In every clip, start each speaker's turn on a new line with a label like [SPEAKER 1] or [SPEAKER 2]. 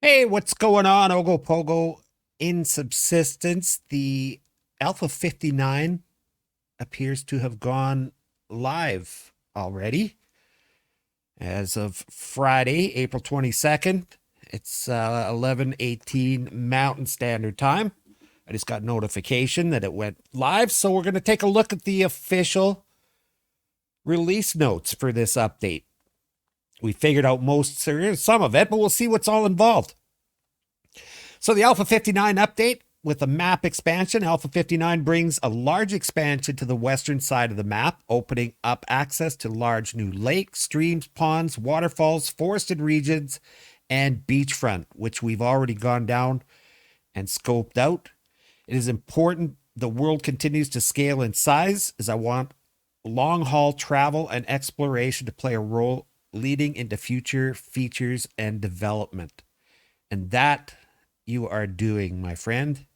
[SPEAKER 1] Hey, what's going on, OGOPOGO in Subsistence? The Alpha 59 appears to have gone live already as of Friday, April 22nd. It's 11:18 Mountain Standard Time. I just got notification that it went live, so we're going to take a look at the official release notes for this update. We figured out some of it, but we'll see what's all involved. So the Alpha 59 update with the map expansion. Alpha 59 brings a large expansion to the western side of the map, opening up access to large new lakes, streams, ponds, waterfalls, forested regions, and beachfront, which we've already gone down and scoped out. It is important the world continues to scale in size, as I want long haul travel and exploration to play a role leading into future features and development. And that you are doing, my friend.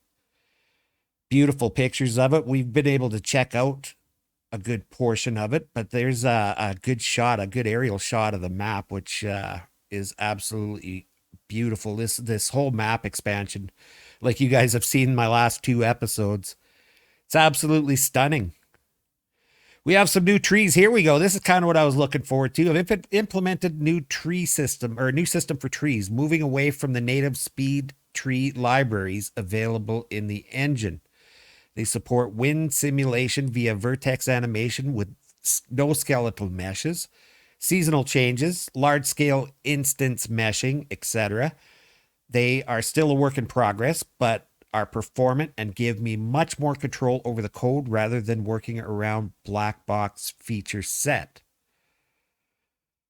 [SPEAKER 1] Beautiful pictures of it. We've been able to check out a good portion of it, but there's a good shot, a good aerial shot of the map, which is absolutely beautiful. This whole map expansion, like you guys have seen in my last two episodes, it's absolutely stunning. We have some new trees. Here we go. This is kind of what I was looking forward to. I've implemented new tree system or a new system for trees, moving away from the native speed tree libraries available in the engine. They support wind simulation via vertex animation with no skeletal meshes, seasonal changes, large-scale instance meshing, etc. They are still a work in progress, but are performant and give me much more control over the code rather than working around black box feature set.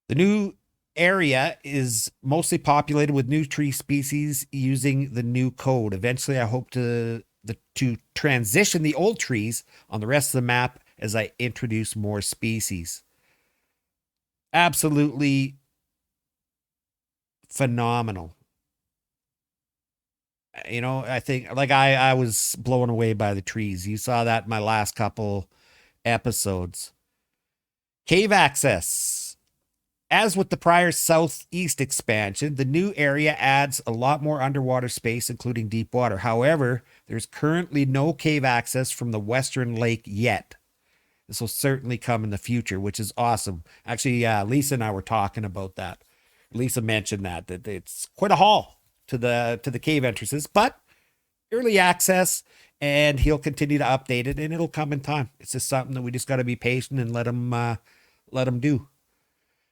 [SPEAKER 1] The new area is mostly populated with new tree species using the new code. Eventually, I hope to transition the old trees on the rest of the map as I introduce more species. Absolutely phenomenal. You know, I think like I was blown away by the trees. You saw that in my last couple episodes. Cave access. As with the prior southeast expansion, the new area adds a lot more underwater space, including deep water. However, there's currently no cave access from the western lake yet. This will certainly come in the future, which is awesome. Actually, Lisa and I were talking about that. Lisa mentioned that it's quite a haul to the cave entrances, but early access, and he'll continue to update it, and it'll come in time. It's just something that we just got to be patient and let him do.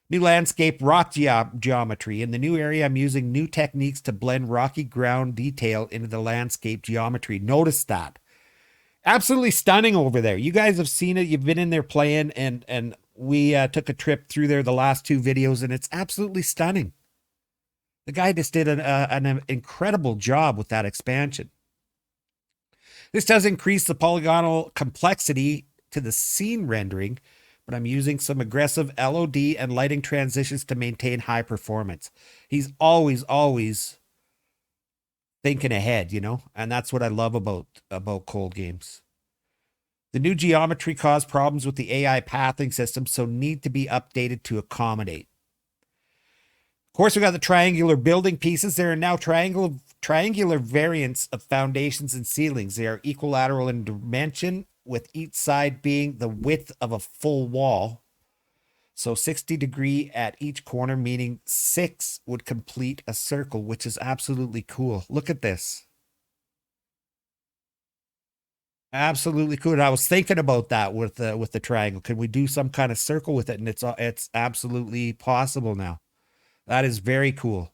[SPEAKER 1] New landscape rock geometry. In the new area, I'm using new techniques to blend rocky ground detail into the landscape geometry. Notice that. Absolutely stunning over there. You guys have seen it. You've been in there playing, and we took a trip through there the last two videos, and it's absolutely stunning. The guy just did an incredible job with that expansion. This does increase the polygonal complexity to the scene rendering, but I'm using some aggressive LOD and lighting transitions to maintain high performance. He's always thinking ahead, you know, and that's what I love about Cold Games. The new geometry caused problems with the AI pathing system, so need to be updated to accommodate. Of course, we got the triangular building pieces. There are now triangular variants of foundations and ceilings. They are equilateral in dimension, with each side being the width of a full wall. So 60-degree at each corner, meaning 6 would complete a circle, which is absolutely cool. Look at this. Absolutely cool. And I was thinking about that with the triangle. Could we do some kind of circle with it? And it's absolutely possible now. That is very cool.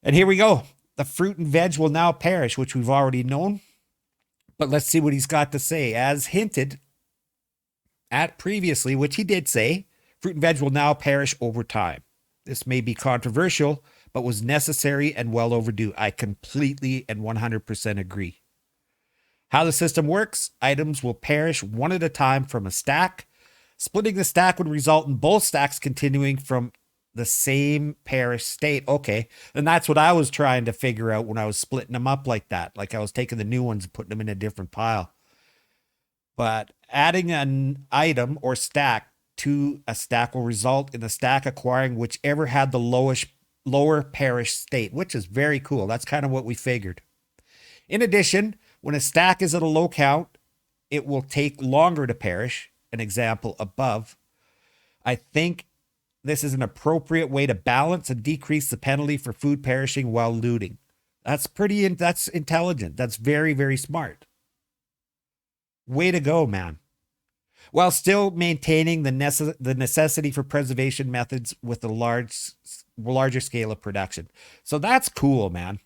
[SPEAKER 1] And here we go. The fruit and veg will now perish, which we've already known. But let's see what he's got to say. As hinted at previously, which he did say, fruit and veg will now perish over time. This may be controversial, but was necessary and well overdue. I completely and 100% agree. How the system works, items will perish one at a time from a stack. Splitting the stack would result in both stacks continuing from the same perished state. Okay, and that's what I was trying to figure out when I was splitting them up like that. Like I was taking the new ones and putting them in a different pile. But adding an item or stack to a stack will result in the stack acquiring whichever had the lower perish state, which is very cool. That's kind of what we figured. In addition, when a stack is at a low count, it will take longer to perish. An example above. I think this is an appropriate way to balance and decrease the penalty for food perishing while looting. That's intelligent. That's very, very smart. Way to go, man. While still maintaining the necessity for preservation methods with a larger scale of production. So that's cool, man.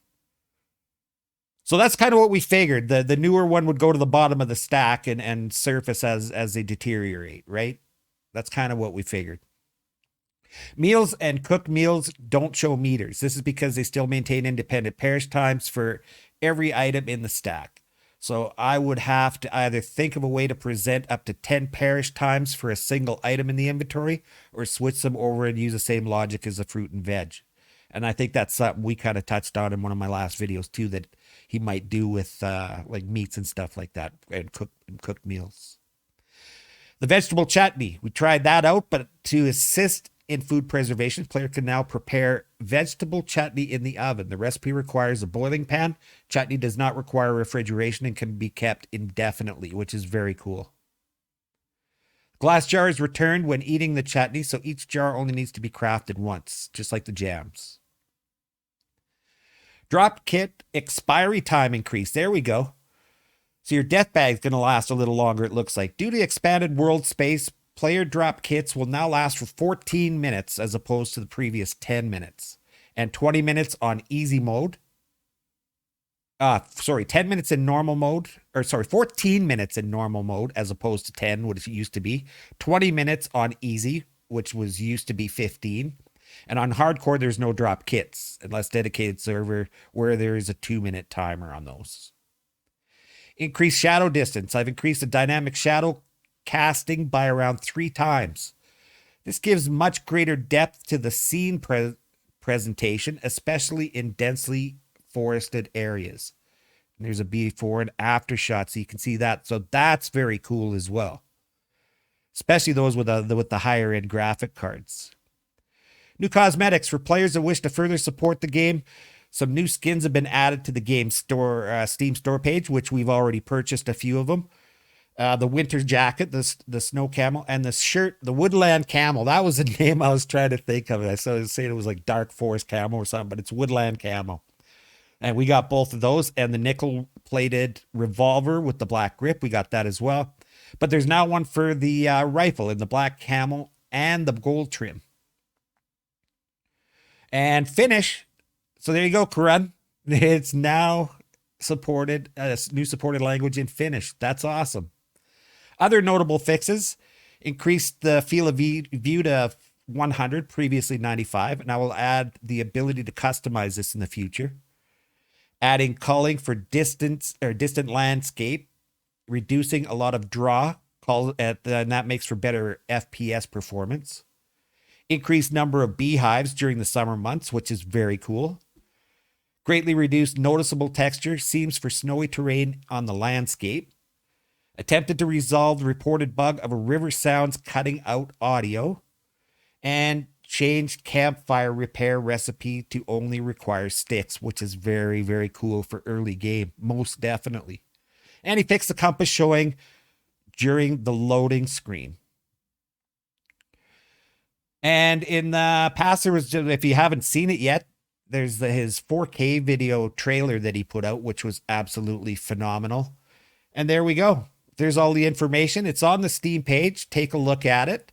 [SPEAKER 1] So that's kind of what we figured. The newer one would go to the bottom of the stack and surface as they deteriorate, right? That's kind of what we figured. Meals and cooked meals don't show meters. This is because they still maintain independent perish times for every item in the stack. So I would have to either think of a way to present up to 10 perish times for a single item in the inventory, or switch them over and use the same logic as the fruit and veg. And I think that's something we kind of touched on in one of my last videos too, that he might do with like meats and stuff like that, and cooked meals. The vegetable chutney, we tried that out, but to assist in food preservation, player can now prepare vegetable chutney in the oven. The recipe requires a boiling pan. Chutney does not require refrigeration and can be kept indefinitely, which is very cool. Glass jar is returned when eating the chutney, so each jar only needs to be crafted once, just like the jams. Drop kit expiry time increase. There we go. So your death bag is going to last a little longer, it looks like. Due to expanded world space, player drop kits will now last for 14 minutes as opposed to the previous 10 minutes. And 20 minutes on easy mode. 10 minutes in normal mode. 14 minutes in normal mode as opposed to 10, what it used to be. 20 minutes on easy, which was used to be 15. And on hardcore, there's no drop kits, unless dedicated server where there is a 2-minute timer on those. Increase shadow distance. I've increased the dynamic shadow casting by around 3 times. This gives much greater depth to the scene presentation, especially in densely forested areas. And there's a before and after shot, so you can see that. So that's very cool as well, especially those with the higher end graphic cards. New cosmetics for players that wish to further support the game. Some new skins have been added to the game store, Steam store page, which we've already purchased a few of them. The winter jacket, the snow camel, and the shirt, the woodland camel. That was the name I was trying to think of. I was saying it was like dark forest camel or something, but it's woodland camel. And we got both of those, and the nickel plated revolver with the black grip. We got that as well. But there's now one for the rifle in the black camel and the gold trim. And finish. So there you go, Karun. It's now supported, new supported language in Finnish. That's awesome. Other notable fixes: increased the field of view to 100, previously 95, and I will add the ability to customize this in the future. Adding culling for distant landscape, reducing a lot of draw, and that makes for better FPS performance. Increased number of beehives during the summer months, which is very cool. Greatly reduced noticeable texture, seams for snowy terrain on the landscape. Attempted to resolve the reported bug of a river sounds cutting out audio. And changed campfire repair recipe to only require sticks, which is very, very cool for early game, most definitely. And he fixed the compass showing during the loading screen. And in the past, there was just, if you haven't seen it yet, there's his 4K video trailer that he put out, which was absolutely phenomenal. And there we go. There's all the information. It's on the Steam page. Take a look at it.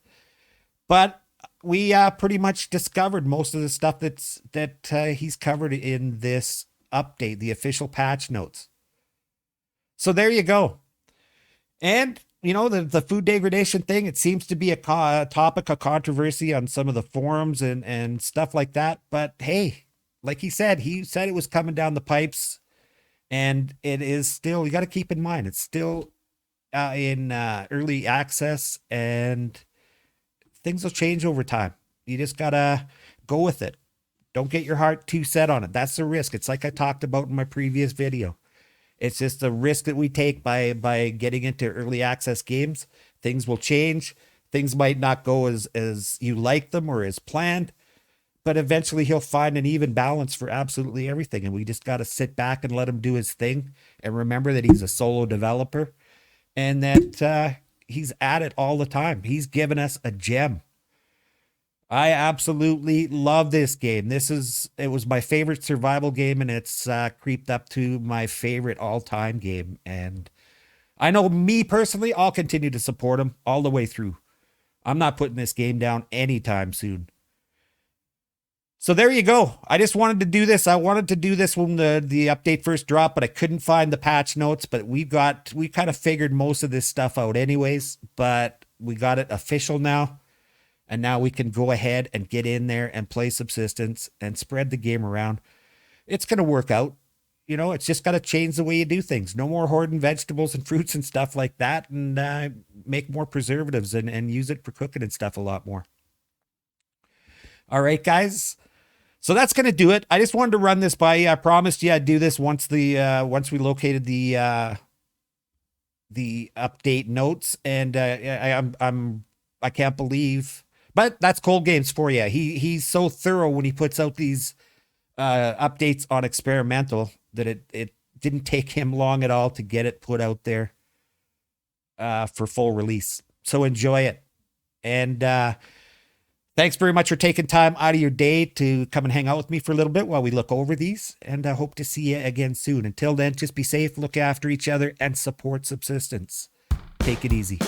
[SPEAKER 1] But we pretty much discovered most of the stuff that he's covered in this update, the official patch notes. So there you go. And you know, the food degradation thing, it seems to be a topic of controversy on some of the forums and stuff like that. But hey, like he said it was coming down the pipes, and it is still, you got to keep in mind, it's still in early access, and things will change over time. You just got to go with it. Don't get your heart too set on it. That's the risk. It's like I talked about in my previous video. It's just the risk that we take by getting into early access games. Things will change. Things might not go as you like them or as planned. but eventually he'll find an even balance for absolutely everything. And we just got to sit back and let him do his thing and remember that he's a solo developer and that he's at it all the time. He's given us a gem. I absolutely love this game. It was my favorite survival game, and it's creeped up to my favorite all-time game. And I know me personally, I'll continue to support him all the way through. I'm not putting this game down anytime soon. So there you go. I just wanted to do this. I wanted to do this when the update first dropped, but I couldn't find the patch notes. But we kind of figured most of this stuff out anyways, but we got it official now. And now we can go ahead and get in there and play Subsistence and spread the game around. It's going to work out. You know, it's just got to change the way you do things. No more hoarding vegetables and fruits and stuff like that, and make more preservatives and use it for cooking and stuff a lot more. All right, guys. So that's going to do it. I just wanted to run this by you. I promised you I'd do this once we located the update notes, and I can't believe, but that's Cold Games for you. He's so thorough when he puts out these updates on experimental that it didn't take him long at all to get it put out there for full release. So enjoy it. And thanks very much for taking time out of your day to come and hang out with me for a little bit while we look over these. And I hope to see you again soon. Until then, just be safe, look after each other, and support Subsistence. Take it easy.